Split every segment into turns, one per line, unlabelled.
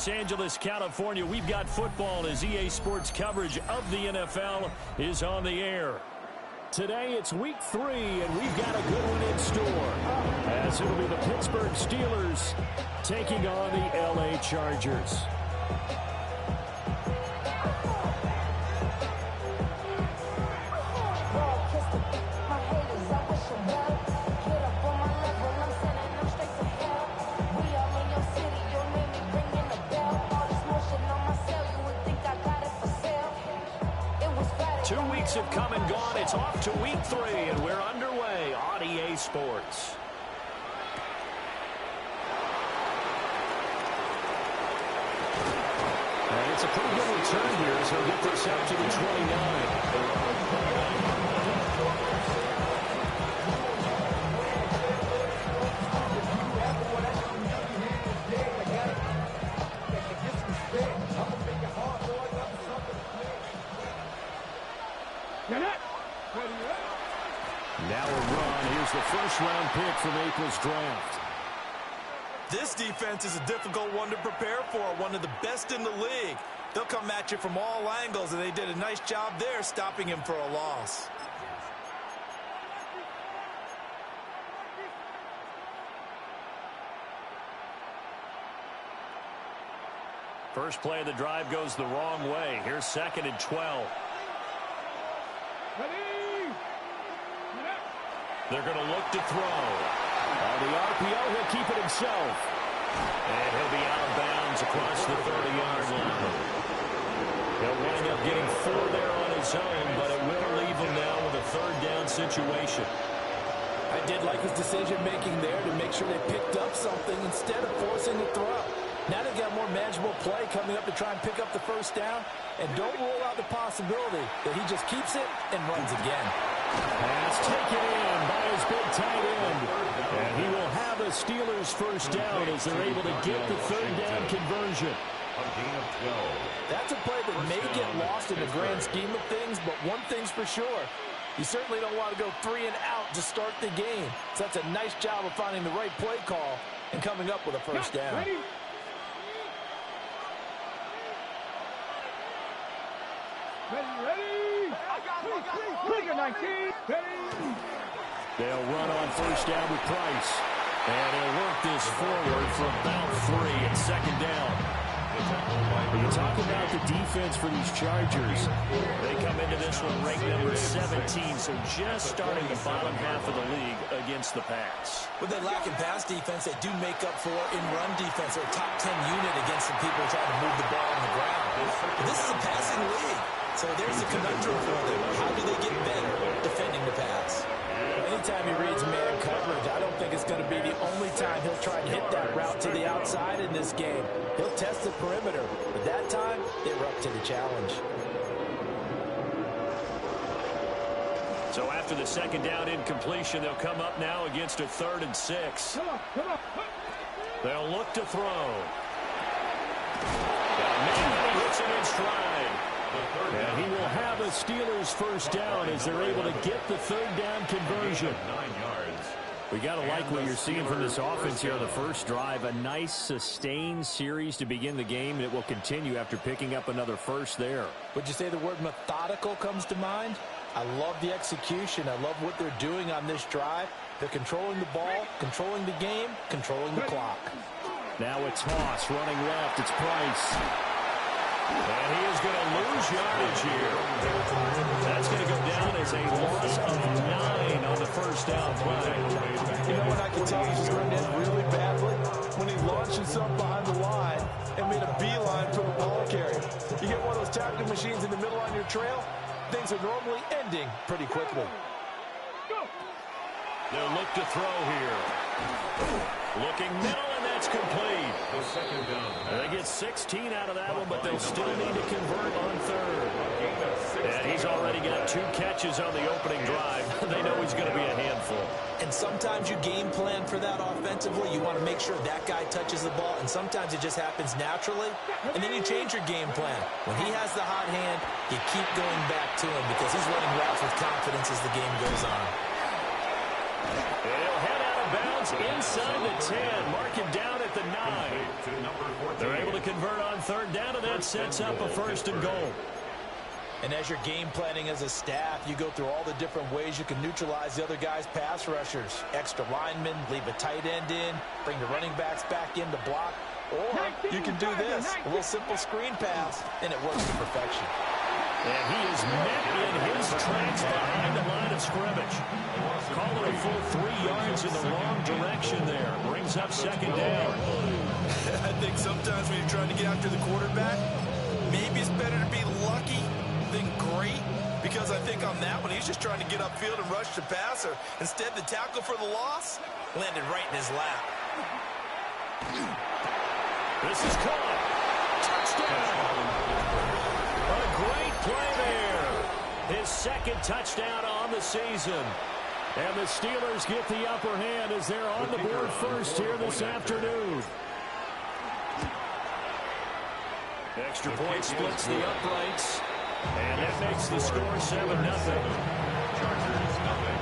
Los Angeles, California, we've got football as EA Sports coverage of the NFL is on the air. Today it's week 3, and we've got a good one in store, as it'll be the Pittsburgh Steelers taking on the LA Chargers. Have come and gone. It's off to week 3, and we're underway on EA Sports. And it's a pretty good return here as he'll get this out to the 29. Now a run. Here's the first-round pick from April's draft.
This defense is a difficult one to prepare for, one of the best in the league. They'll come at you from all angles, and they did a nice job there stopping him for a loss.
First play of the drive goes the wrong way. Here's 2nd and 12. They're going to look to throw. The RPO, he'll keep it himself. And he'll be out of bounds across the 30-yard line. He'll wind up getting 4 there on his own, but it will leave him now with a 3rd down situation.
I did like his decision-making there to make sure they picked up something instead of forcing the throw. Now they've got more manageable play coming up to try and pick up the 1st down. And don't rule out the possibility that he just keeps it and runs again.
Pass taken in by his big tight end. And he will have a Steelers 1st down as they're able to get the 3rd down conversion.
That's a play that may get lost in the grand scheme of things, but one thing's for sure. You certainly don't want to go 3 and out to start the game. So that's a nice job of finding the right play call and coming up with a 1st down.
Ready. Trigger 19.
They'll run on 1st down with Price. And he'll work this forward for about 3 and 2nd down. When you talk about the defense for these Chargers, they come into this one ranked number 17, so just starting the bottom half of the league against the pass.
With their lack in pass defense, they do make up for in run defense. They're a top 10 unit against the people trying to move the ball on the ground. But this is a passing league. So there's a conundrum for them. How do they get better defending the pass? Anytime he reads man coverage, I don't think it's going to be the only time he'll try and hit that route to the outside in this game. He'll test the perimeter, but that time, they were up to the challenge.
So after the 2nd down incompletion, they'll come up now against a 3rd and 6. They'll look to throw. And he hits it in stride. And he will have a Steelers 1st down as they're able to get the 3rd down conversion. We got to like what you're seeing from this offense here on the first drive. A nice sustained series to begin the game, and it will continue after picking up another 1st there.
Would you say the word methodical comes to mind? I love the execution. I love what they're doing on this drive. They're controlling the ball, controlling the game, controlling the clock.
Now a toss running left. It's Price. And he is going to lose yardage here. That's going to go down as a loss of 9 on the 1st down play.
You know what, I can tell he's running in really badly when he launched himself behind the line and made a beeline for the ball carrier. You get one of those tackling machines in the middle on your trail, things are normally ending pretty quickly.
They'll look to throw here. Looking middle, and that's complete. They get 16 out of that one, but they'll still need to convert on 3rd. And he's already got 2 catches on the opening drive. They know he's going to be a handful.
And sometimes you game plan for that offensively. You want to make sure that guy touches the ball, and sometimes it just happens naturally. And then you change your game plan. When he has the hot hand, you keep going back to him because he's running routes with confidence as the game goes on.
He'll head out of bounds inside the 10, marking down at the 9. They're able to to convert on third down, and that sets up a 1st and goal.
And as you're game planning as a staff, you go through all the different ways you can neutralize the other guy's pass rushers. Extra linemen, leave a tight end in, bring the running backs back in to block. Or you can do this, a little simple screen pass, and it works to perfection.
And he is met in his tracks behind the line of scrimmage. Call it a full 3 yards in the wrong direction there. Brings up 2nd down.
I think sometimes when you're trying to get after the quarterback, maybe it's better to be lucky than great, because I think on that one, he's just trying to get upfield and rush the passer. Instead, the tackle for the loss landed right in his lap.
This is caught. Touchdown. A great play there. His 2nd touchdown on the season. And the Steelers get the upper hand as they're on the board first here this afternoon. Extra point splits the uprights. And that makes the score 7-0. Chargers, nothing.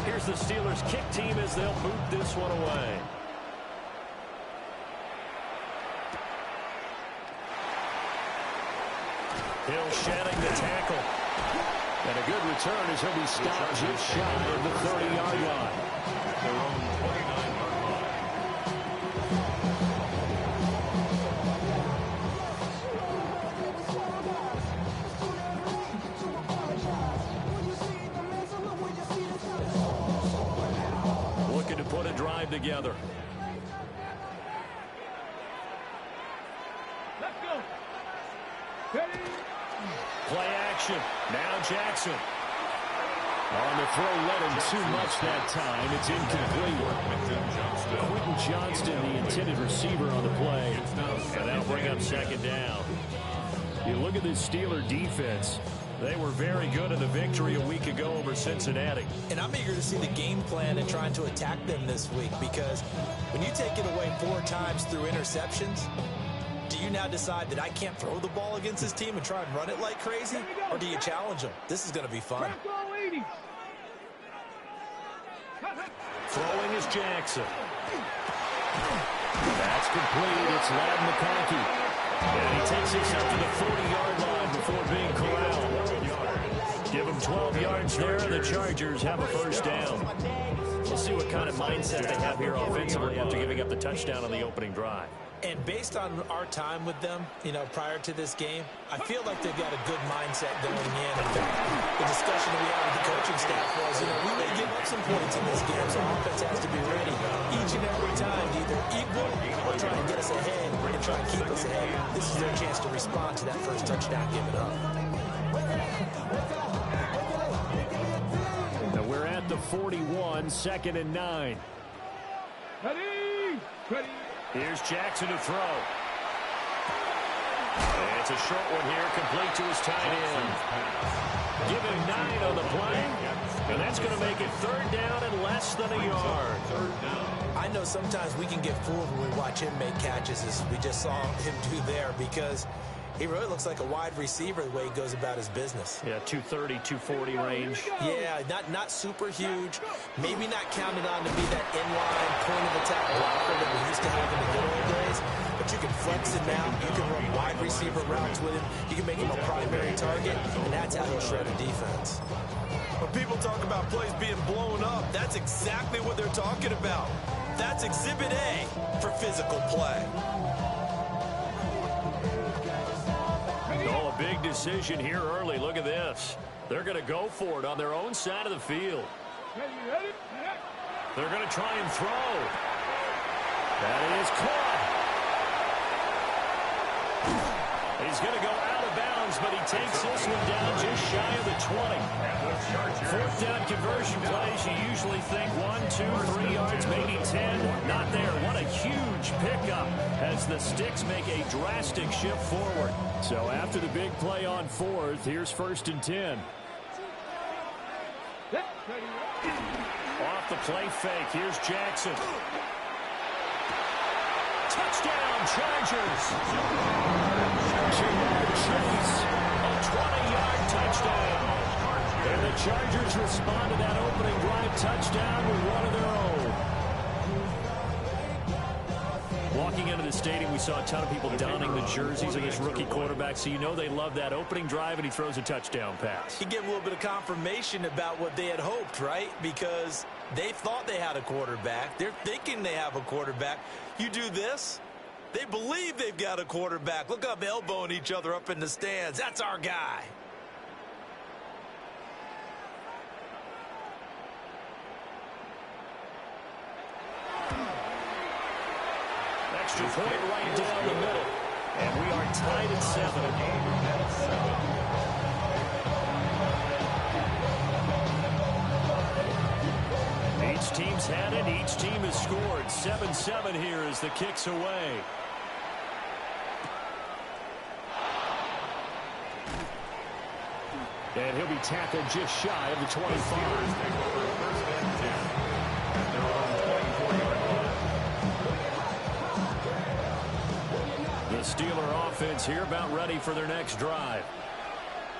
Here's the Steelers kick team as they'll boot this one away. Hill shedding the tackle. And a good return as he'll be stopped just shy of the 30-yard line. Their own 29-yard line. Looking to put a drive together.
Let's go. Ready?
Play action. Now Jackson. On the throw, let him too much that time. It's incomplete. Quentin Johnston, the intended receiver on the play. And that'll bring up 2nd down. You look at this Steeler defense. They were very good in the victory a week ago over Cincinnati.
And I'm eager to see the game plan and trying to attack them this week, because when you take it away 4 times through interceptions, do you now decide that I can't throw the ball against this team and try and run it like crazy? Or do you challenge them? This is going to be fun.
Throwing is Jackson. That's complete. It's Ladd McConkey. And he takes this up to the 40-yard line before being corralled. Give him 12 yards there, and the Chargers have a 1st down. We'll see what kind of mindset they have here offensively after giving up the touchdown on the opening drive.
And based on our time with them, prior to this game, I feel like they've got a good mindset going in. In fact, the discussion that we had with the coaching staff was, we may give up some points in this game, so offense has to be ready each and every time to either equal or try and get us ahead and try and keep us ahead. This is their chance to respond to that first touchdown given up.
Now we're at the 41, 2nd and 9.
Ready? Ready.
Here's Jackson to throw. And it's a short one here, complete to his tight end. Give him 9 on the play, and that's going to make it 3rd down and less than a yard.
I know sometimes we can get fooled when we watch him make catches, as we just saw him do there, because he really looks like a wide receiver the way he goes about his business.
Yeah, 230, 240 range.
Yeah, not super huge. Maybe not counted on to be that inline point-of-attack blocker that we used to have in the good old days. But you can flex him out. You can run wide receiver routes with him. You can make him a primary target, and that's how he'll shred a defense.
When people talk about plays being blown up, that's exactly what they're talking about. That's Exhibit A for physical play.
Oh, a big decision here early. Look at this. They're going to go for it on their own side of the field. They're going to try and throw. That is caught. He's going to go out of bounds, but he takes this one down just shy of the 20. 4th down conversion plays, you usually think 1, 2, 3 yards, maybe 10. Not there. What a huge pickup as the Sticks make a drastic shift forward. So after the big play on 4th, here's 1st and 10. Off the play fake, here's Jackson. Touchdown, Chargers. Jamar Chase, a 20-yard touchdown. And the Chargers respond to that opening drive touchdown with one of their own. Walking into the stadium, we saw a ton of people donning the jerseys of this rookie quarterback, so you know they love that opening drive, and he throws a touchdown pass.
You get a little bit of confirmation about what they had hoped, right? Because they thought they had a quarterback. They're thinking they have a quarterback. You do this, they believe they've got a quarterback. Look up, elbowing each other up in the stands. That's our guy.
Extra point right down the middle. And we are tied at 7. Each team's had it. Each team has scored. 7-7 here as the kick's away. And he'll be tackled just shy of the 25. The Steeler offense here about ready for their next drive.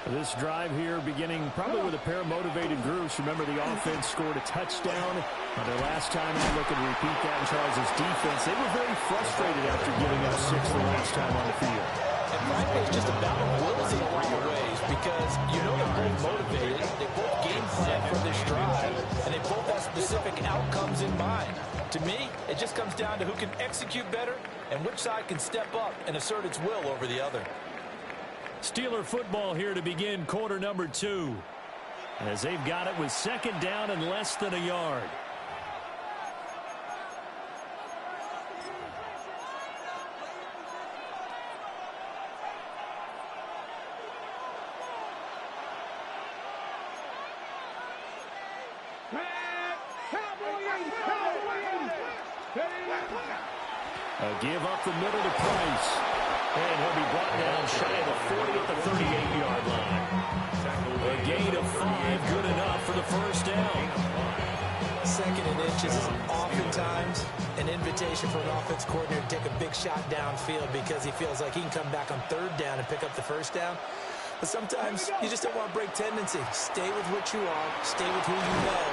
This drive here beginning probably with a pair of motivated groups. Remember, the offense scored a touchdown. Their last time out, looking to repeat that in Charles' defense. They were very frustrated after giving up 6 the last time on the field.
And frankly, it's just a battle of wills in a lot of ways because you know they're both motivated. They both game plan for this drive, and they both have specific outcomes in mind. To me, it just comes down to who can execute better and which side can step up and assert its will over the other.
Steeler football here to begin quarter number 2. As they've got it with 2nd down and less than a yard. A give up the middle to Price. And he'll be brought down shy of the 40 at the 38-yard line. A gain of 5, good enough for the first down.
2nd and inches is oftentimes an invitation for an offense coordinator to take a big shot downfield because he feels like he can come back on 3rd down and pick up the first down. But sometimes you just don't want to break tendency. Stay with what you are, stay with who you know,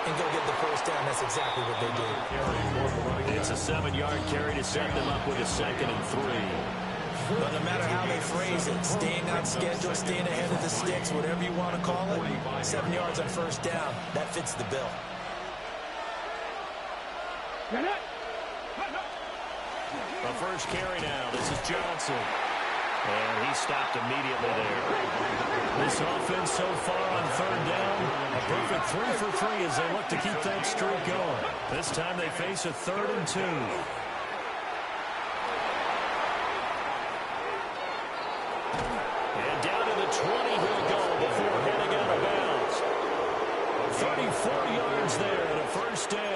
and go get the first down. That's exactly what they did.
It's a 7-yard carry to set them up with a 2nd and 3.
But no matter how they phrase it, staying on schedule, staying ahead of the sticks, whatever you want to call it, 7 yards on first down, that fits the bill.
The first carry now. This is Johnson. And he stopped immediately there. This offense so far on 3rd down, a perfect 3 for 3 as they look to keep that streak going. This time they face a 3rd and 2. And down to the 20 he'll go before heading out of bounds. 34 yards there and a first down.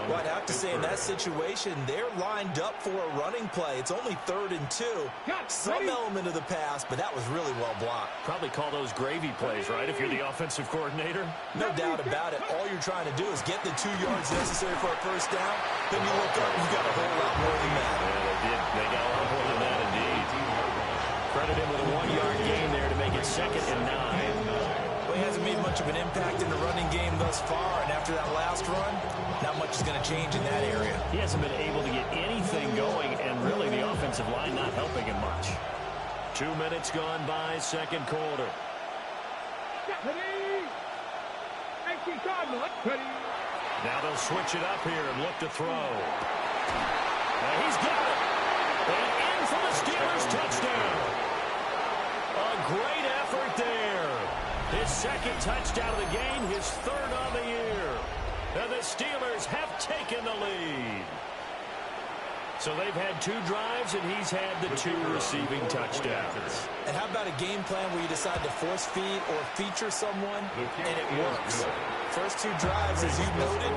Well, I'd have to say in that situation, they're lined up for a running play. It's only 3rd and 2. Some element of the pass, but that was really well blocked.
Probably call those gravy plays, right, if you're the offensive coordinator?
No doubt about it. All you're trying to do is get the 2 yards necessary for a first down. Then you look up, you got a whole lot more than that.
Yeah, they did. They got a lot more than that, indeed. Credit him with a 1-yard gain there to make it 2nd and 9.
Well, he hasn't made much of an impact in the running game thus far, and after that last run, not much is going to change in that area.
He hasn't been able to get anything going, and really the offensive line not helping him much. 2 minutes gone by, 2nd quarter. Now they'll switch it up here and look to throw. Now he's got it. And in for the Steelers touchdown. A great effort there. His 2nd touchdown of the game, his 3rd on the year. And the Steelers have taken the lead. So they've had 2 drives, and he's had the 2 receiving touchdowns.
And how about a game plan where you decide to force feed or feature someone, and it works? First 2 drives, as you noted,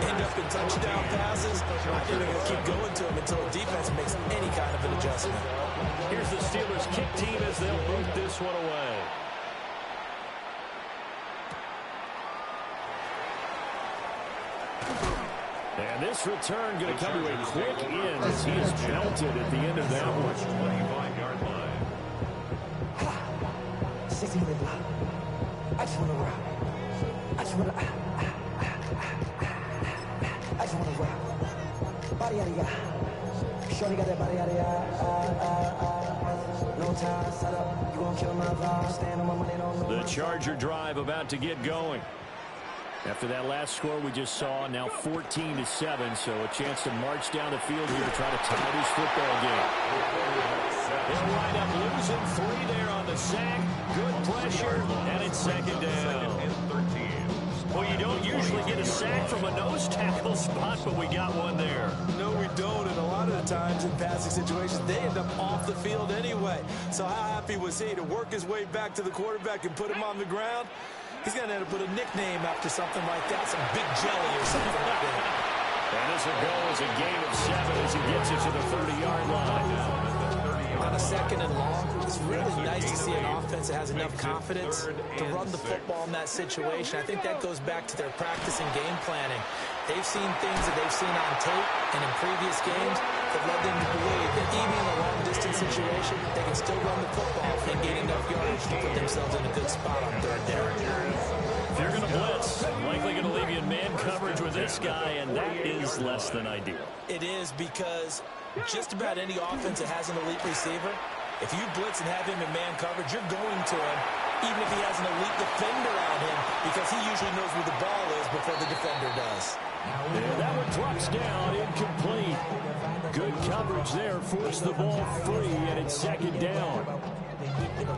end up in touchdown passes. I think they're going to keep going to them until the defense makes any kind of an adjustment.
Here's the Steelers kick team as they'll boot this one away. And this return going to come to a quick end as he is belted at the end of that one.
25-yard line.
60-minute block. I just want to rock. I just want to rock. Body yada yada. Shorty got that body yada yada. No time, set up. You gonna kill my vibe. Stand on my money, don't know.
The Charger drive about to get going. After that last score we just saw, now 14-7, so a chance to march down the field here to try to tie this football game. They'll wind up losing 3 there on the sack. Good pressure, and it's second down. Well, you don't usually get a sack from a nose tackle spot, but we got one there.
No, we don't, and a lot of the times in passing situations, they end up off the field anyway. So how happy was he to work his way back to the quarterback and put him on the ground? He's going to have to put a nickname after something like that, some big jelly or something like that.
And this will go as a gain of 7 as he gets it to the 30-yard line.
On a second and long, it's really nice to see an offense that has enough confidence to run the football in that situation. I think that goes back to their practice and game planning. They've seen things that they've seen on tape and in previous games that led them to believe that even in a long-distance situation, they can still run the football and gain enough yardage to put themselves in a good spot on third down.
If you're going to blitz, likely going to leave you in man coverage with this guy, and that is less than ideal.
It is, because just about any offense that has an elite receiver, if you blitz and have him in man coverage, you're going to him, even if he has an elite defender on him, because he usually knows where the ball is before the defender does.
And that one drops down, incomplete. Good coverage there, forced the ball free, and it's second down.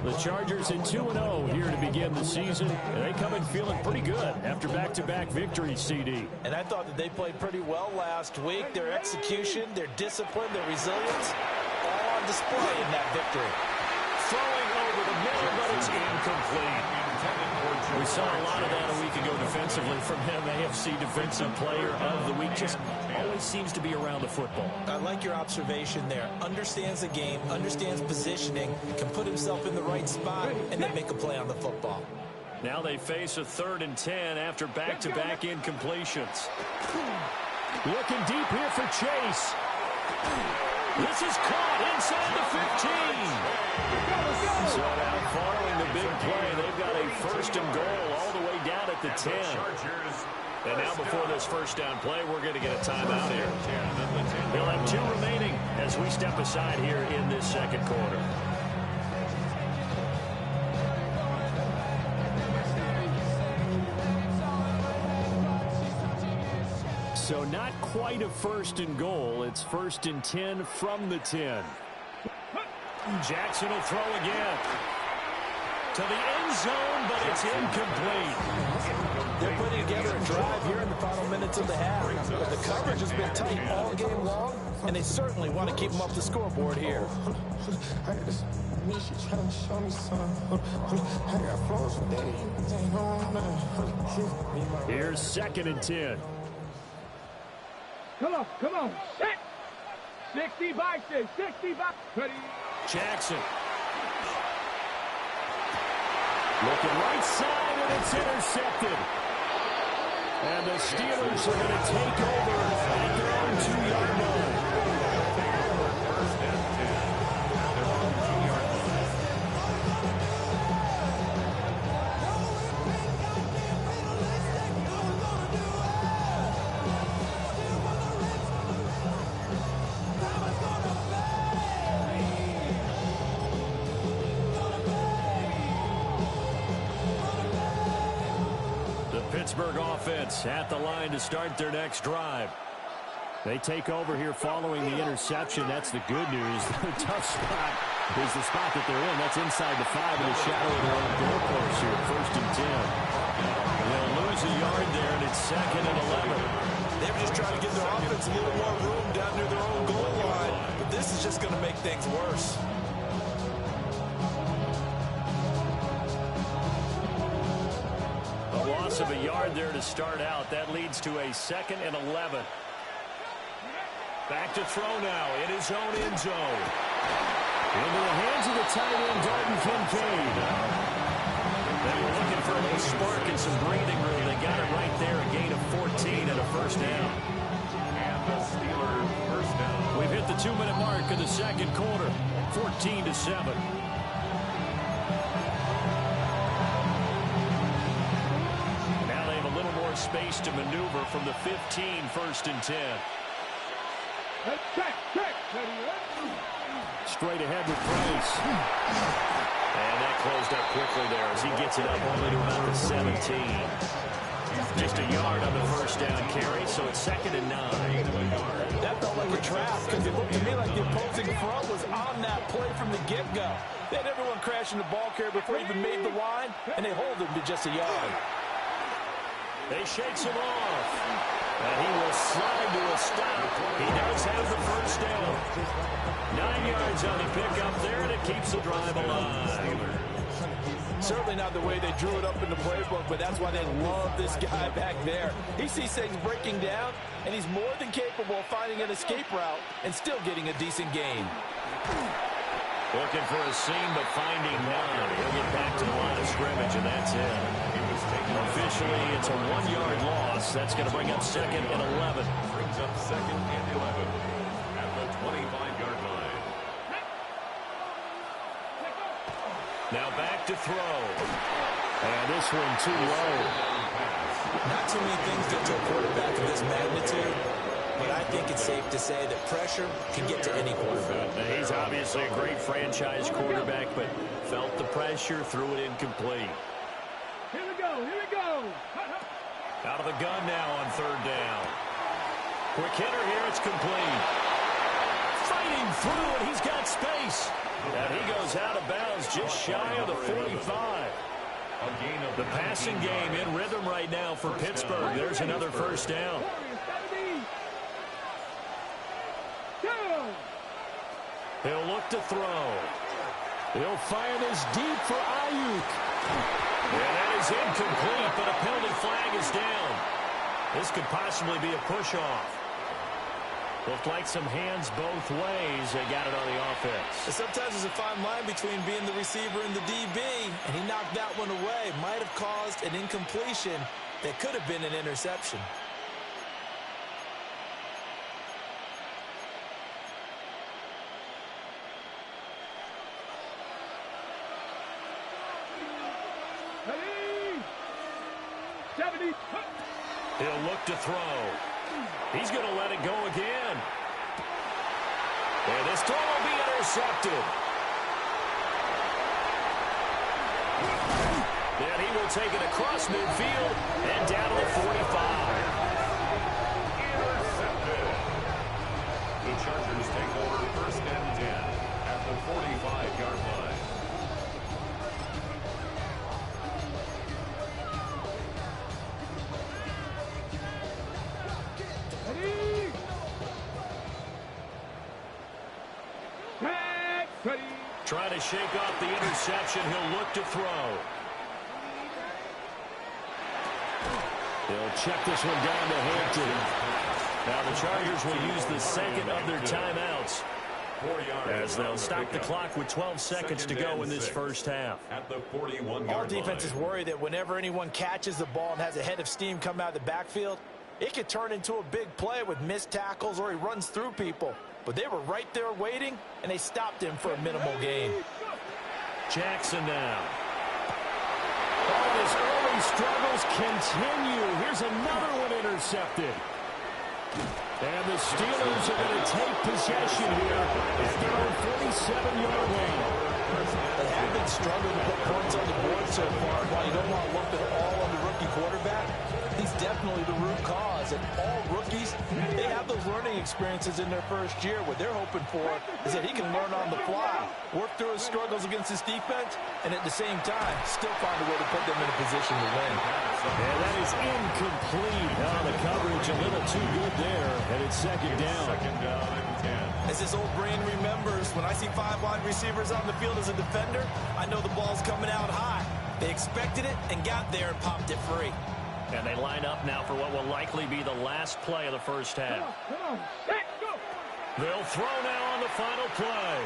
The Chargers at 2-0 here to begin the season. And they come in feeling pretty good after back-to-back victories, CD.
And I thought that they played pretty well last week. Their execution, their discipline, their resilience, all on display in that victory.
Throwing over the middle, but it's incomplete. We saw a lot of that a week ago defensively from him. AFC Defensive Player of the Week. Just always seems to be around the football.
I like your observation there. Understands the game, understands positioning, can put himself in the right spot, and then make a play on the football.
Now they face a 3rd and 10 after back-to-back incompletions. Looking deep here for Chase. This is caught inside the 15. So now following the big play, they've got a 1st and goal all the way down at the 10. And now before this 1st down play, we're going to get a timeout here. They'll have 2 remaining as we step aside here in this second quarter. So not quite a 1st and goal. It's 1st and 10 from the 10. Jackson will throw again. To the end zone, but it's incomplete.
They're putting together a drive here in the final minutes of the half. But the coverage has been tight all game long, and they certainly want to keep them off the scoreboard here.
Here's 2nd and 10.
Come on, set. 60 by 6, 60 by 30.
Jackson. Looking right side, and it's intercepted. And the Steelers are going to take over at their own 2-yard line. Pittsburgh offense at the line to start their next drive. They take over here following the interception. That's the good news. The tough spot is the spot that they're in. That's inside the 5 in the shadow of their own goalpost here. 1st and 10. They'll lose a yard there, and it's 2nd and 11.
They were just trying to give their offense a little more room down near their own goal line. But this is just going to make things worse.
Of a yard there to start out. That leads to a 2nd and 11. Back to throw now in his own end zone. Into the hands of the tight end, Dalton Kincaid. They were looking for a little spark and some breathing room. They got it right there, a gain of 14 and a 1st down. 2-minute mark of the second quarter. 14-7. Now they have a little more space to maneuver from the 15, 1st and 10. Straight ahead with Price. And that closed up quickly there as he gets it up only to about the 17. Just a yard on the first down carry, so it's 2nd and 9.
That felt like a trap because it looked to me like the opposing front was on that play from the get-go. They had everyone crashing the ball carrier before he even made the line, and they hold him to just a yard.
They shakes him off. And he will slide to a stop. He does have the first down. 9 yards on the pickup there, and it keeps the drive alive.
Certainly not the way they drew it up in the playbook, but that's why they love this guy back there. He sees things breaking down, and he's more than capable of finding an escape route and still getting a decent gain.
Looking for a seam, but finding none. He'll get back to the line of scrimmage, and that's it. Officially, it's a 1-yard loss. That's going to bring up 2nd and 11.
Brings up 2nd and 11 at the 25-yard line.
Now back to throw. And this one too low.
Not too many things get to a quarterback of this magnitude, but I think it's safe to say that pressure can get to any quarterback.
Now, he's obviously a great franchise quarterback, but felt the pressure, threw it incomplete.
Here we go, here we go.
Out of the gun now on 3rd down. Quick hitter here, it's complete. Fighting through, and he's got space. And he goes out of bounds just shy of the 45. The passing game in rhythm right now for Pittsburgh. There's another first down. He'll look to throw. He'll fire this deep for Ayuk. And that is incomplete, but a penalty flag is down. This could possibly be a push-off. Looked like some hands both ways. They got it on the offense.
Sometimes there's a fine line between being the receiver and the DB, and he knocked that one away. Might have caused an incompletion that could have been an interception.
He'll look to throw. He's going to let it go again. And this throw will be intercepted. And he will take it across midfield and down to the 45.
Intercepted. The Chargers take over 1st and 10 at the 45-yard line.
Trying to shake off the interception. He'll look to throw. He'll check this one down to Hampton. Now the Chargers will use the 2nd of their timeouts as they'll stop the clock with 12 seconds to go in this first half.
At the 41-yard
All defenses worry that whenever anyone catches the ball and has a head of steam come out of the backfield, it could turn into a big play with missed tackles or he runs through people. But they were right there waiting, and they stopped him for a minimal gain.
Jackson now. Oh, his early struggles continue. Here's another one intercepted. And the Steelers are going to take possession here at their own 47-yard line.
They have been struggling to put points on the board so far. While you don't want to lump it all on the rookie quarterback, he's definitely the root cause. And all rookies, they have those learning experiences in their first year. What they're hoping for is that he can learn on the fly, work through his struggles against his defense, and at the same time, still find a way to put them in a position to win.
And that is incomplete. Oh, the coverage a little too good there, and it's 2nd down.
2nd down and 10.
As this old brain remembers, when I see 5 wide receivers on the field as a defender, I know the ball's coming out high. They expected it and got there and popped it free.
And they line up now for what will likely be the last play of the first half. They'll throw now on the final play.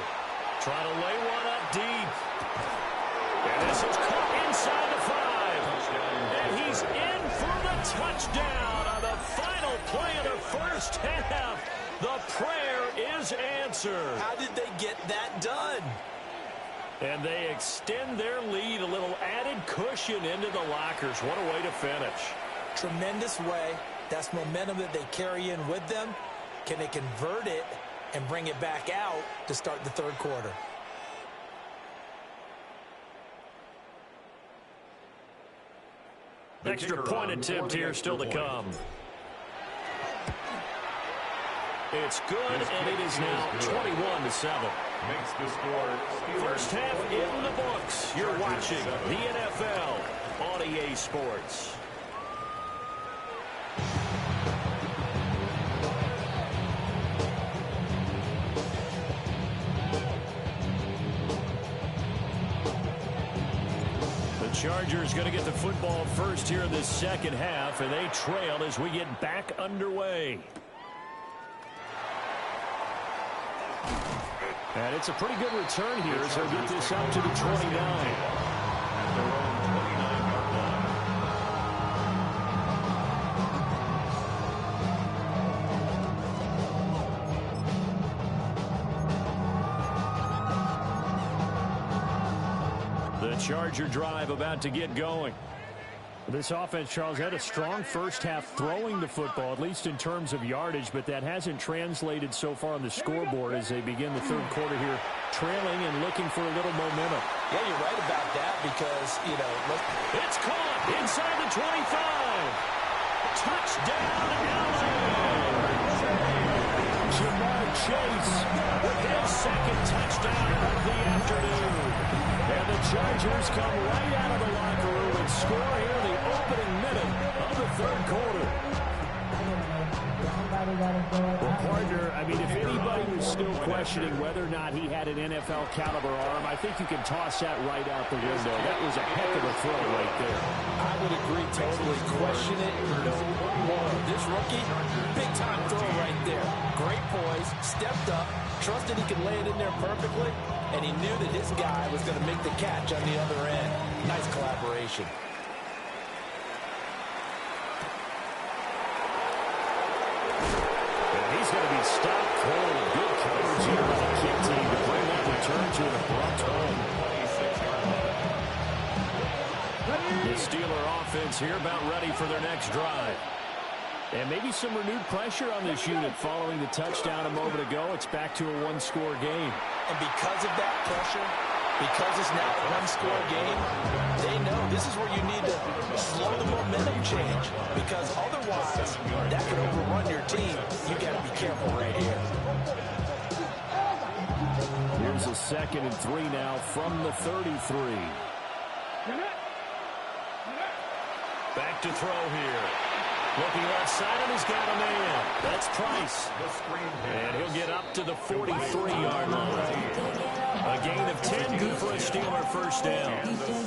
Try to lay one up deep. And this is caught inside the 5. And he's in for the touchdown on the final play of the first half. The prayer is answered.
How did they get that done?
And they extend their lead, a little added cushion into the lockers. What a way to finish.
Tremendous way. That's momentum that they carry in with them. Can they convert it and bring it back out to start the third quarter?
Extra point attempt here still to come. It's good, and it is now 21-7.
Makes the score.
First half in the books. You're watching the NFL on EA Sports. The Chargers going to get the football first here in this second half, and they trail as we get back underway. And it's a pretty good return here as they'll get this up to the 29.
At their own 29-yard line.
The Charger drive about to get going. This offense, Charles, had a strong first half throwing the football, at least in terms of yardage, but that hasn't translated so far on the scoreboard as they begin the third quarter here, trailing and looking for a little momentum.
Yeah, you're right about that because, you know,
It's caught inside the 25. Touchdown, LA. Jamar Chase with his second touchdown of the afternoon. And the Chargers come right out of the locker room and score here in the opening minute of the third quarter. Well, partner, I mean, if anybody was still questioning whether or not he had an NFL caliber arm, I think you can toss that right out the window. That was a heck of a throw right there.
I would agree totally. Question it no more. This rookie, big-time throw right there. Great poise, stepped up, trusted he could lay it in there perfectly, and he knew that his guy was going to make the catch on the other end. Nice collaboration.
And he's going to be stopped cold. Good coverage here by the kick team to bring that return to an abrupt home. The Steeler offense here about ready for their next drive. And maybe some renewed pressure on this unit following the touchdown a moment ago. It's back to a one-score game.
And because of that pressure, because it's now a one-score game, they know this is where you need to slow the momentum change. Because otherwise, that could overrun your team. You got to be careful right here.
Here's a 2nd and 3 now from the 33. Back to throw here. Looking left side, and he's got a man. That's Price. And he'll get up to the 43-yard line. A gain of 10, good for a Steeler first down.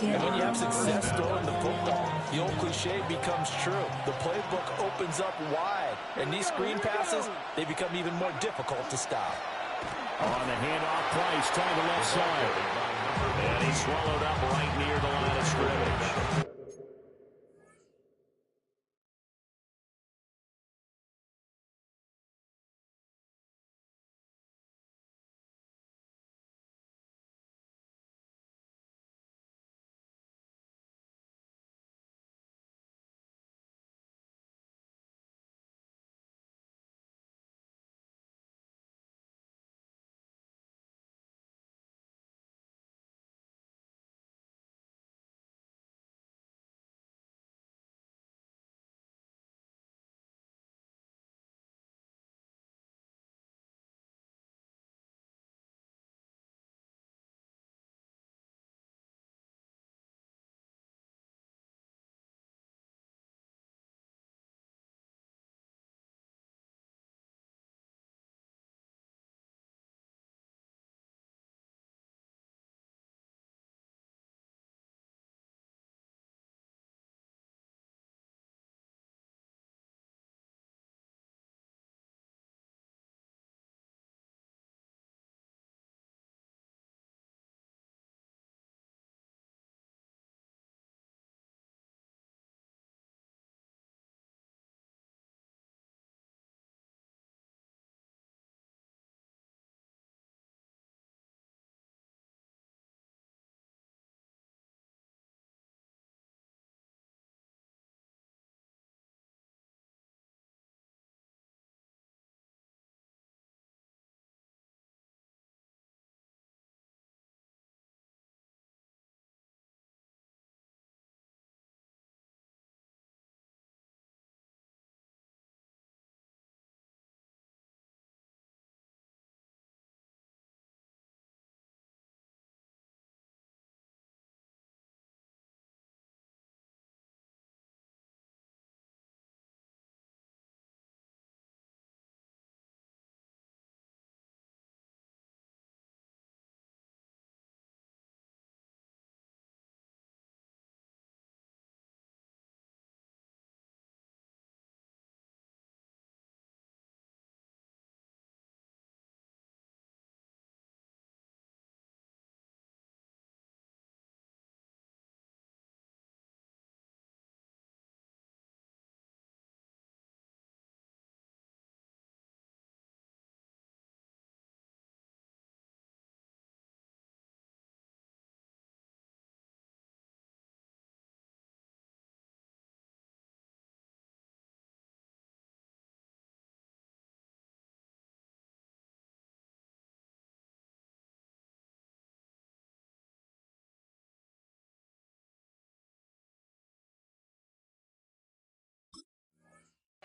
And when you have success throwing the football, the old cliche becomes true. The playbook opens up wide. And these screen passes, they become even more difficult to stop.
On the handoff, Price trying the left side. And he's swallowed up right near the line of scrimmage.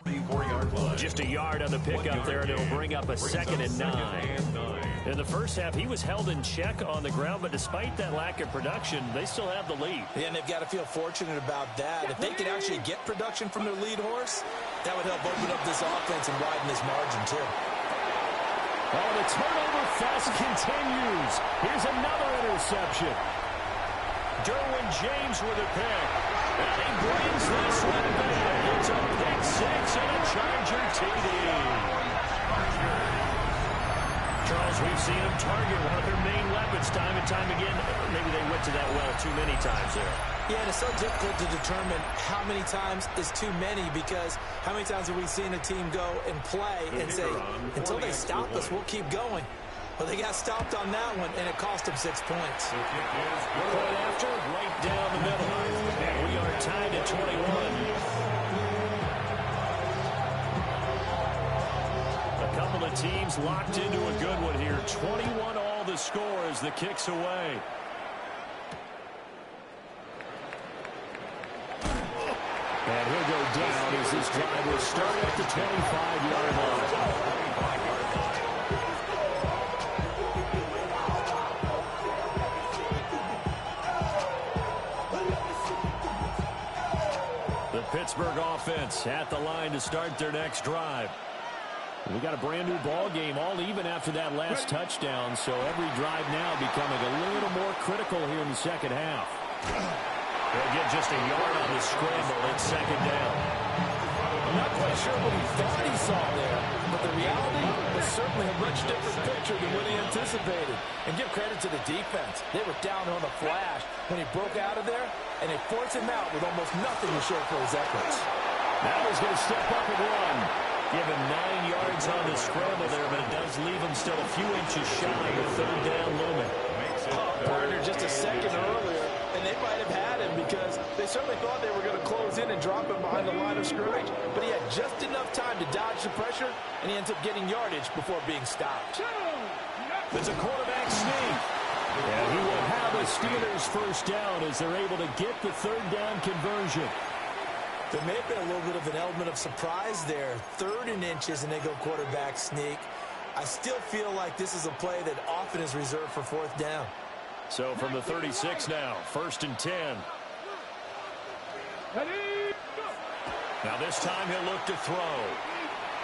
44-yard line.
Just a yard on the pickup there, and it'll bring up a 2nd and 9. In the first half, he was held in check on the ground, but despite that lack of production, they still have the lead.
Yeah, and they've got to feel fortunate about that. If they could actually get production from their lead horse, that would help open up this offense and widen this margin, too.
Oh, the turnover fest continues. Here's another interception. Derwin James with a pick. And he brings this one back. It's a pick 6 and a Charger TD. Charles, we've seen him target one of their main weapons time and time again. Maybe they went to that well too many times there.
Yeah, and it's so difficult to determine how many times is too many, because how many times have we seen a team go and play and say, until they stop us, we'll keep going. But they got stopped on that one, and it cost them 6 points.
Point after, right down the middle. And we are tied at 21. A couple of teams locked into a good one here. 21 all the score as the kick's away. And he'll go down as this drive will start at the 25-yard line. The Pittsburgh offense at the line to start their next drive. We got a brand new ball game, all even after that last touchdown, so every drive now becoming a little more critical here in the second half. They'll get just a yard on the scramble. It's 2nd down.
I'm not quite sure what he thought he saw there, but the reality was certainly a much different picture than what he anticipated. And give credit to the defense. They were down on the flash when he broke out of there, and they forced him out with almost nothing to show for his efforts.
Now he's going to step up and run. Give him 9 yards on the scramble there, but it does leave him still a few inches shy of the 3rd down limit.
Partner just a second earlier, and they might have had him because they certainly thought they were going to close in and drop him behind the line of scrimmage, but he had just enough time to dodge the pressure, and he ends up getting yardage before being stopped.
It's a quarterback sneak. And he will have a Steelers 1st down as they're able to get the 3rd down conversion.
There may have been a little bit of an element of surprise there. 3rd and inches, and they go quarterback sneak. I still feel like this is a play that often is reserved for 4th down.
So from the 36 now, 1st and 10. Now this time he'll look to throw.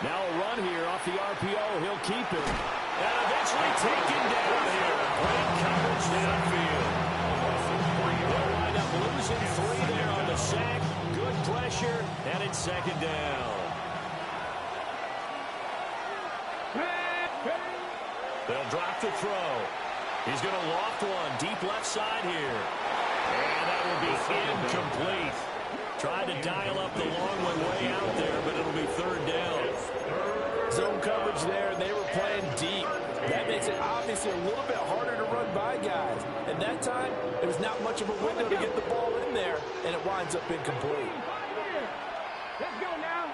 Now a run here off the RPO. He'll keep it. And eventually taken down here. Great coverage downfield. They'll wind up losing 3 there on the sack. Good pressure, and it's 2nd down. They'll drop the throw. He's going to loft one deep left side here. And that will be incomplete. Tried to dial up the long one way out there, but it'll be 3rd down.
Zone coverage there, and they were playing deep. That makes it obviously a little bit harder to run by guys. And that time, there was not much of a window to get the ball in there, and it winds up incomplete.
Let's go now.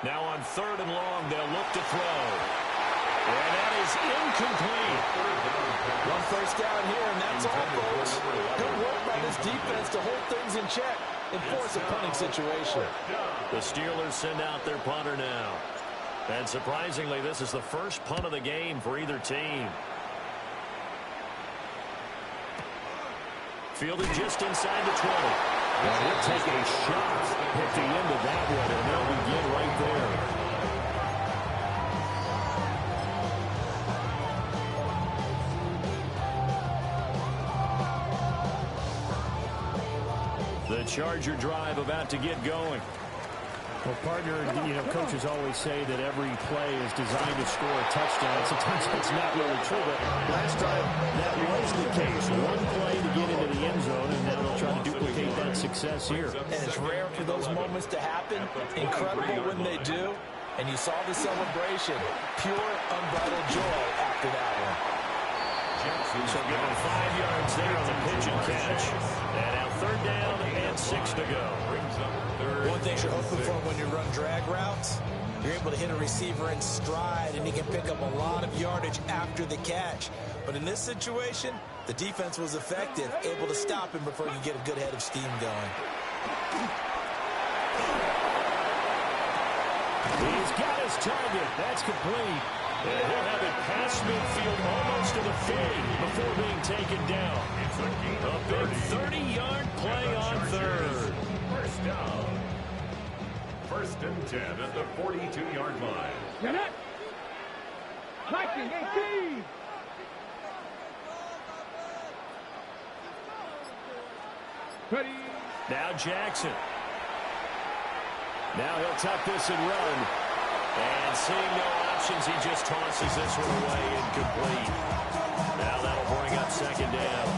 Now on 3rd and long, they'll look to throw. And that is incomplete.
1 first down here, and that's all, folks. Good work by this defense to hold things in check and force a punting situation.
The Steelers send out their punter now. And surprisingly, this is the first punt of the game for either team. Fielded just inside the 20. And he'll take a shot at the end of that one, and they'll begin right there. The Charger drive about to get going. Well, partner, coaches always say that every play is designed to score a touchdown. Sometimes that's not really true, but last time that was the case. One play to get into the end zone, and now they'll try to duplicate that success here.
And it's rare for those moments to happen. Incredible when they do. And you saw the celebration. Pure, unbridled joy after that one.
So give him 5 yards there on the pitch and catch. And now 3rd down and 6 to go.
One thing you're hoping for when you run drag routes, you're able to hit a receiver in stride, and he can pick up a lot of yardage after the catch. But in this situation, the defense was effective, able to stop him before you get a good head of steam going.
He's got his target. That's complete. And he'll have it past midfield almost to the 40 before being taken down. A big 30-yard play on third.
First down. First and 10 at the 42-yard line.
Get it. Liking 18. Ready.
Now Jackson. Now he'll tuck this and run. And seeing no options, he just tosses this one away incomplete. Now that'll bring up second down.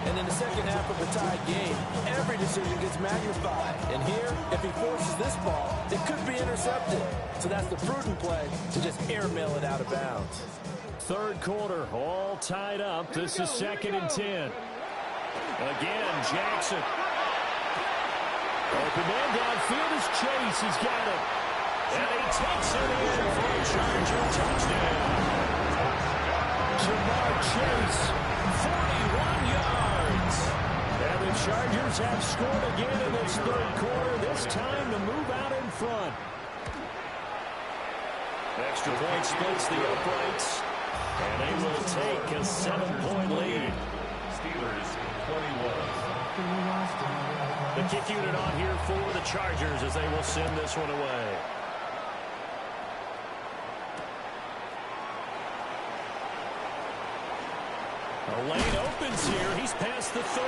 And in the second half of a tied game, every decision gets magnified. And here, if he forces this ball, it could be intercepted. So that's the prudent play to just airmail it out of bounds.
Third quarter, all tied up. This is second and 10. Again, Jackson. Open man downfield is Chase. He's got it. And he takes it in for a Charger touchdown. Jamar Chase, 41 yards. And the Chargers have scored again in this third quarter. This time to move out in front. Extra point splits the uprights. And they will take a 7-point lead.
Steelers 21.
The kick unit on here for the Chargers as they will send this one away. The lane opens here. He's past the 30.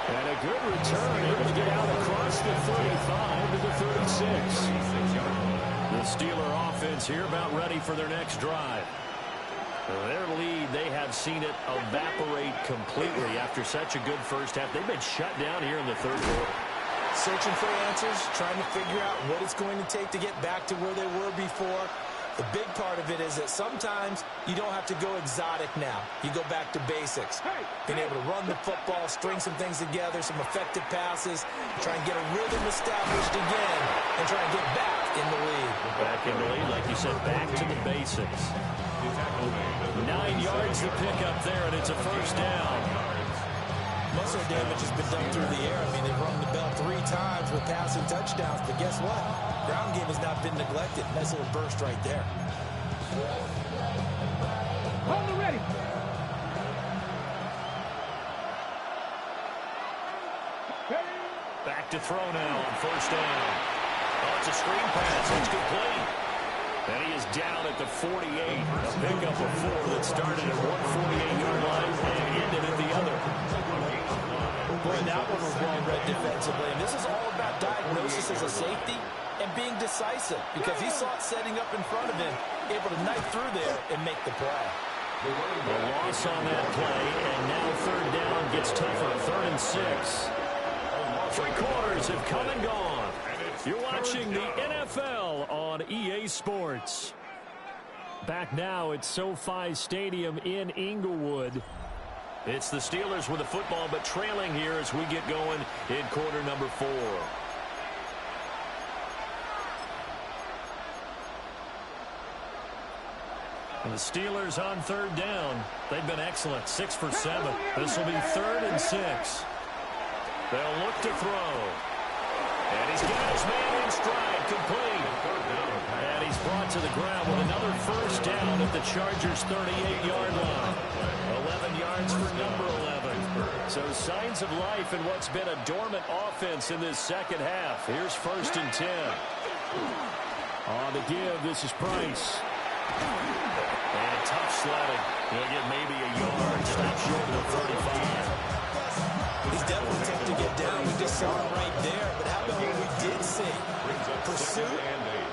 And a good return, able to get out across the 35 to the 36. The Steeler offense here about ready for their next drive. Their lead, they have seen it evaporate completely after such a good first half. They've been shut down here in the third quarter.
Searching for answers, trying to figure out what it's going to take to get back to where they were before. The big part of it is that sometimes you don't have to go exotic now. You go back to basics. Being able to run the football, string some things together, some effective passes, try and get a rhythm established again, and try and get back in the lead.
Back in the lead, like you said, back to the basics. 9 yards to pick up there, and it's a first down.
Most of the damage has been done through the air. I mean, they've rung the bell 3 times with passing touchdowns, but guess what? Ground game has not been neglected. Nice little burst right there.
Hold it ready.
Back to throw now on first down. Oh, it's a screen pass. It's complete. And he is down at the 48. A pickup of 4 that started at 148-yard line and ended at the other.
Boy, that one was well read defensively. And this is all about diagnosis as a safety and being decisive because he saw it setting up in front of him, able to knife through there and make the play.
A loss on that play, and now third down gets tougher. 3rd and 6. 3 quarters have come and gone. You're watching the NFL on EA Sports. Back now at SoFi Stadium in Inglewood. It's the Steelers with the football, but trailing here as we get going in quarter number 4. And the Steelers on third down. They've been excellent. 6 for 7. This will be 3rd and 6. They'll look to throw. And he's got his man in stride, complete. And he's brought to the ground with another first down at the Chargers' 38-yard line. 11 yards for number 11. So signs of life in what's been a dormant offense in this second half. Here's 1st and 10. On the give, this is Price. And tough sledding. He'll get maybe a yard. Stop short of the 35.
He's definitely tough to get down. We just saw him right there. But how about what we did see? Pursuit,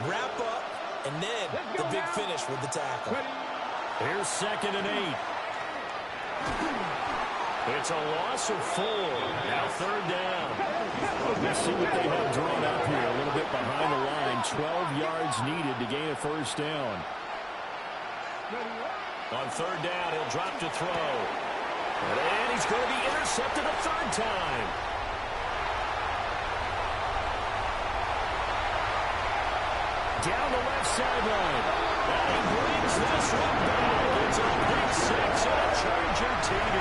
wrap up, and then the big finish with the tackle.
Here's 2nd and 8. It's a loss of 4. Now 3rd down. Let's see what they have drawn up here. A little bit behind the line. 12 yards needed to gain a first down. On 3rd down, he'll drop to throw. And he's going to be intercepted a 3rd time. Down the left sideline. And he brings this one back. It's a big 6 and a Charger TD.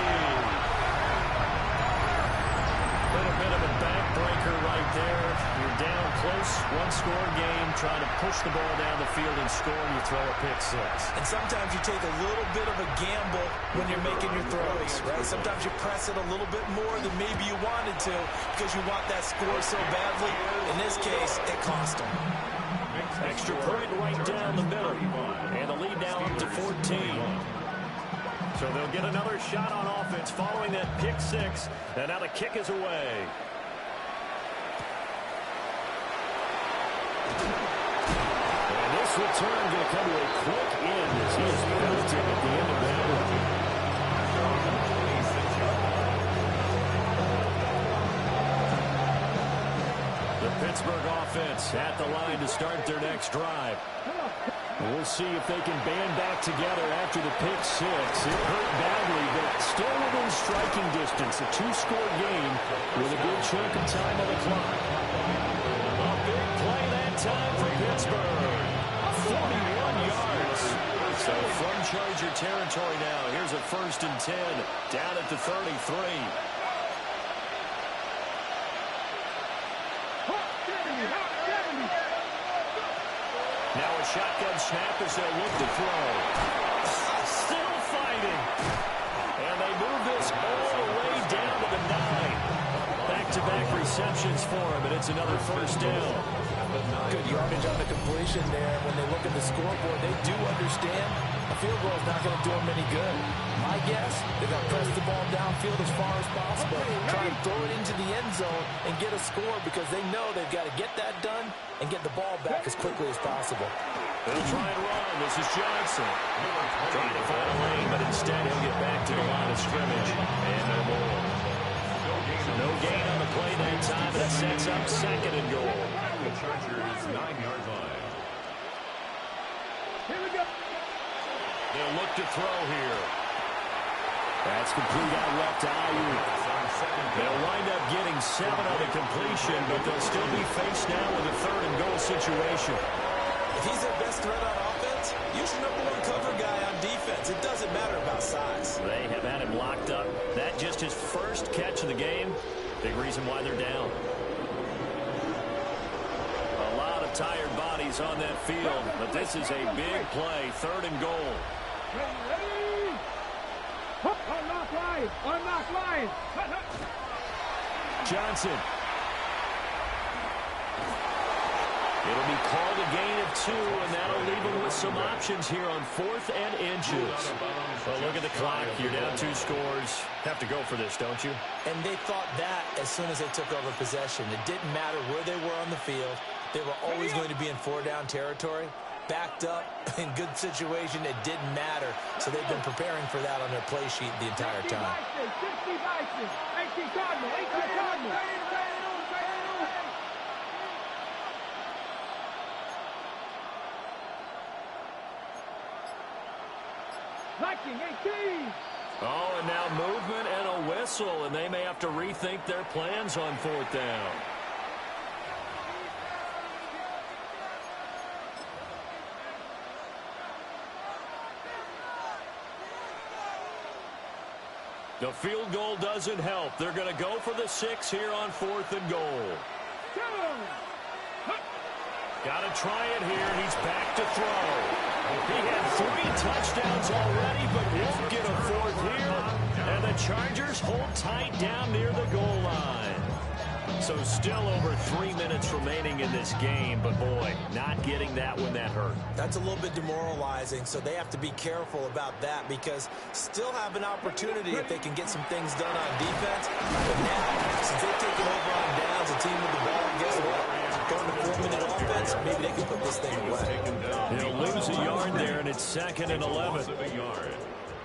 Little bit of a backbreaker right there. You're down close, one-score game, trying to push the ball down the field and score, and you throw a pick six.
And sometimes you take a little bit of a gamble when you're making your throws, right? Sometimes you press it a little bit more than maybe you wanted to because you want that score so badly. In this case, it cost them.
Extra point right down the middle. And the lead now up to 14. So they'll get another shot on offense following that pick six. And now the kick is away. And this return going to come to a quick end as he is belted at the end of that one. The Pittsburgh offense at the line to start their next drive. We'll see if they can band back together after the pick six. It hurt badly, but still within striking distance. A two-score game with a good chunk of time on the clock. A big play that time for Pittsburgh. 41 yards. So from Charger territory now. Here's a 1st and 10 down at the 33. Now a shotgun snap as they'll look to throw. Still fighting. And they move this all the way down to the 9. Back-to-back receptions for him, and it's another 1st down.
Good yardage on the completion there. When they look at the scoreboard, they do understand a field goal is not going to do them any good. My guess, they're going to press the ball downfield as far as possible, try and throw it into the end zone and get a score because they know they've got to get that done and get the ball back as quickly as possible.
They'll try and run. This is Johnson. Trying to find a lane, but instead he'll get back to the line of scrimmage. And no more. No gain on the play that time, but it sets up 2nd and goal.
The Chargers 9-yard line.
Here we go.
They'll look to throw here. That's complete out left to Ayuk. They'll wind up getting 7 on the completion, but they'll still be faced now with a 3rd and goal situation.
If he's their best threat on offense, use your #1 cover guy on defense. It doesn't matter about size.
They have had him locked up. That just his first catch of the game. Big reason why they're down. A lot of tired bodies on that field, but this is a big play. 3rd and goal.
Ready? Unlock line. Unlock line.
Johnson. It'll be called a gain of 2, and that'll leave them with some options here on 4th and inches. Well, look at the clock. You're down 2 scores. Have to go for this, don't you?
And they thought that as soon as they took over possession. It didn't matter where they were on the field. They were always going to be in 4-down territory. Backed up, in good situation, it didn't matter. So they've been preparing for that on their play sheet the entire time.
60 Bison. 18 Cardinal. 18 Cardinal. Viking 18.
Oh, and now movement and a whistle, and they may have to rethink their plans on 4th down. The field goal doesn't help. They're going to go for the 6 here on 4th and goal. Got to try it here, and he's back to throw. He had 3 touchdowns already, but won't get a 4th here. And the Chargers hold tight down near the goal line. So still over 3 minutes remaining in this game, but boy, not getting that one that hurt.
That's a little bit demoralizing, so they have to be careful about that because still have an opportunity if they can get some things done on defense. But now, since they've taken over on downs, a team with the ball, guess what? Going to 4-minute offense, maybe they can put this thing away.
They'll lose a yard there, and it's 2nd and 11.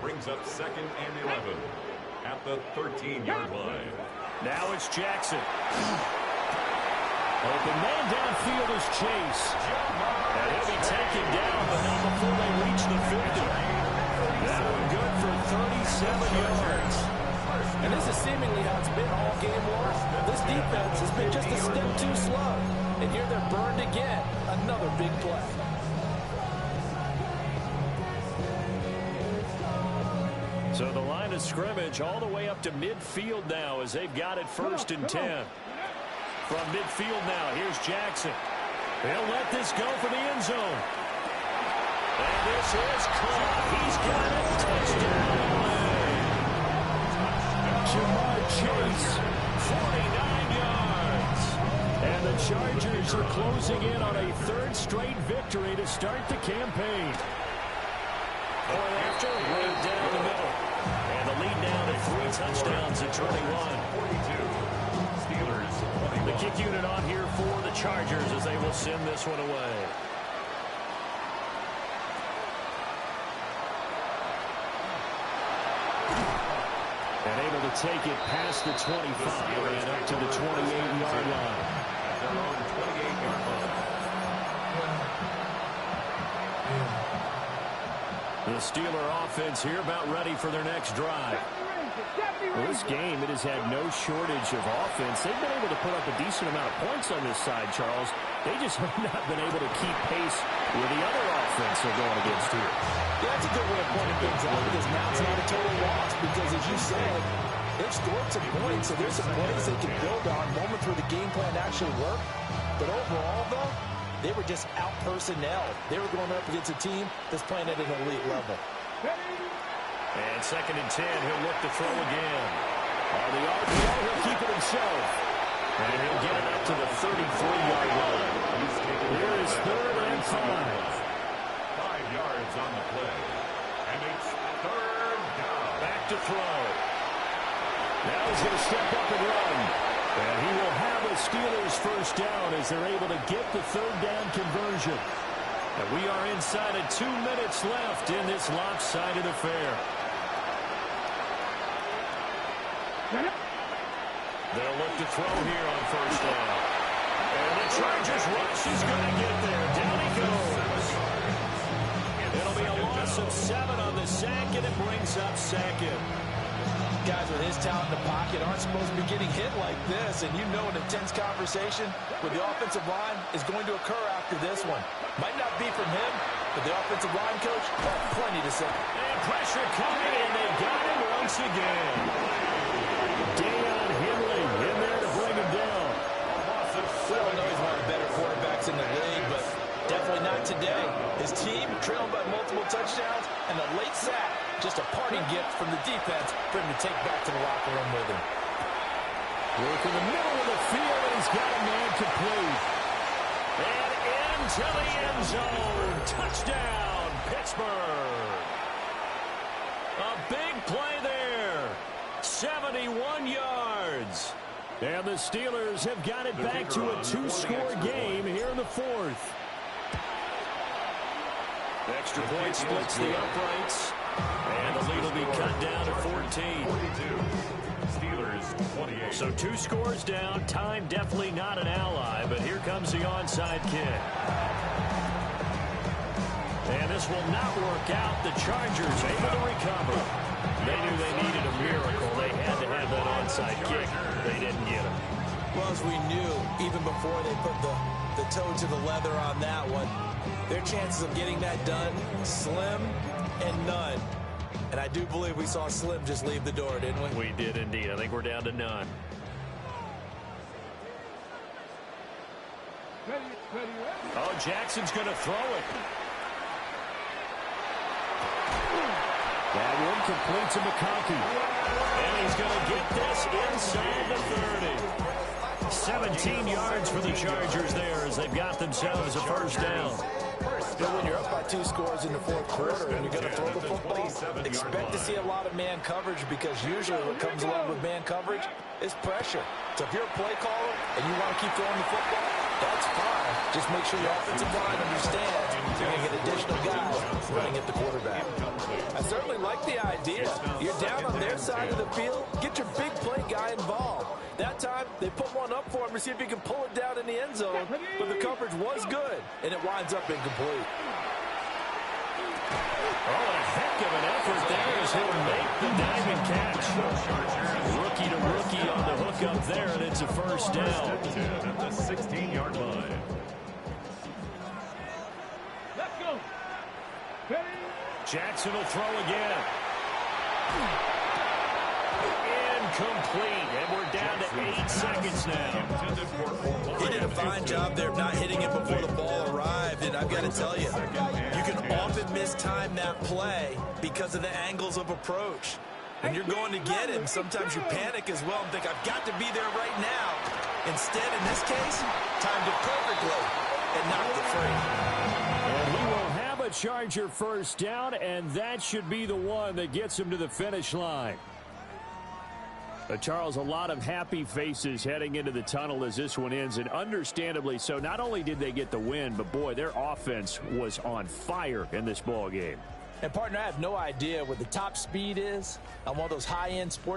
Brings up 2nd and 11 at the 13-yard line.
Now it's Jackson. Open man downfield is Chase. And he'll be taken down, but not before they reach the 50. That one good for 37 yards.
And this is seemingly how it's been all game long. This defense has been just a step too slow. And here they're burned again. Another big play.
So the line of scrimmage all the way up to midfield now as they've got it 1st and 10. From midfield now, here's Jackson. He'll let this go for the end zone. And this is caught. He's got it. Touchdown. Jamar Chase, 49 yards. And the Chargers are closing in on a third straight victory to start the campaign. Point after, right down the middle. And the lead down at 3 touchdowns at 21.
42. Steelers. 21.
The kick unit on here for the Chargers as they will send this one away. And able to take it past the 25 and up to the 28-yard line.
At their own 28-yard line.
The Steeler offense here about ready for their next drive. Well, this game, it has had no shortage of offense. They've been able to put up a decent amount of points on this side, Charles. They just have not been able to keep pace with the other offense they're going against here.
Yeah, that's a good way of pointing things out because now it's not a total loss because, as you said, they've scored some points, so there's some plays they can build on, moments where the game plan actually worked. But overall, though, they were just out-personnel. They were going up against a team that's playing at an elite level.
And 2nd and 10, he'll look to throw again. On the RPO, he'll keep it himself. And he'll get it up to the 33-yard line. Here is 3rd and 5.
5 yards on the play. And it's 3rd down.
Back to throw. Now he's going to step up and run. And he will have a Steelers first down as they're able to get the 3rd down conversion. And we are inside of 2 minutes left in this lopsided affair. They'll look to throw here on 1st down. And the Chargers rush is going to get there. Down he goes. It'll be a loss of 7 on the sack, and it brings up 2nd.
Guys with his talent in the pocket aren't supposed to be getting hit like this, and you know an intense conversation with the offensive line is going to occur after this one. Might not be from him, but the offensive line coach had plenty to say.
And pressure coming, and they got him once again. Deion Henley in there to bring him down.
We all know he's one of the better quarterbacks in the league, but definitely not today. His team trailed by multiple touchdowns, and a late sack, just a parting gift from the defense for him to take back to the locker room with him.
Work in the middle of the field, and he's got a man complete. And into the end zone. Touchdown, Pittsburgh. A big play there. 71 yards. And the Steelers have got it back to a 2-score game here in the 4th. Extra point splits the uprights. And the lead will be cut down to 14.
42. Steelers 28.
So 2 scores down. Time definitely not an ally, but here comes the onside kick. And this will not work out. The Chargers able to recover. They knew they needed a miracle. They had to have that onside kick. They didn't get it.
Well, as we knew, even before they put the toe to the leather on that one, their chances of getting that done, slim and none. And I do believe we saw Slim just leave the door, didn't we?
We did indeed. I think we're down to none. Oh, Jackson's going to throw it. That one complete to McConkey. And he's going to get this inside the 30. 17 yards for the Chargers there as they've got themselves a first down.
But when you're up by 2 scores in the 4th quarter and you're going to throw the football, expect to see a lot of man coverage because usually what comes along with man coverage is pressure. So if you're a play caller and you want to keep throwing the football, that's fine. Just make sure your offensive line understands you're going to get additional guys running at the quarterback. I certainly like the idea. You're down on their side of the field, get your big play guy involved. That time, they put one up for him to see if he can pull it down in the end zone, but the coverage was good, and it winds up incomplete.
Oh, a heck of an effort there as he'll make the diving catch. Rookie to rookie on the hook up there, and it's a first down.
At the 16-yard line.
Let's go. Ready?
Jackson will throw again. complete, and we're down to 8 seconds now.
He did a fine job there of not hitting it before the ball arrived, and I've got to tell you, you can often mistime that play because of the angles of approach. And you're going to get him. Sometimes you panic as well and think, I've got to be there right now. Instead, in this case, timed it perfectly and knocked it free.
And he will have a Charger first down, and that should be the one that gets him to the finish line. Charles, a lot of happy faces heading into the tunnel as this one ends, and understandably so. Not only did they get the win, but, boy, their offense was on fire in this ball game.
And, partner, I have no idea what the top speed is on one of those high-end sports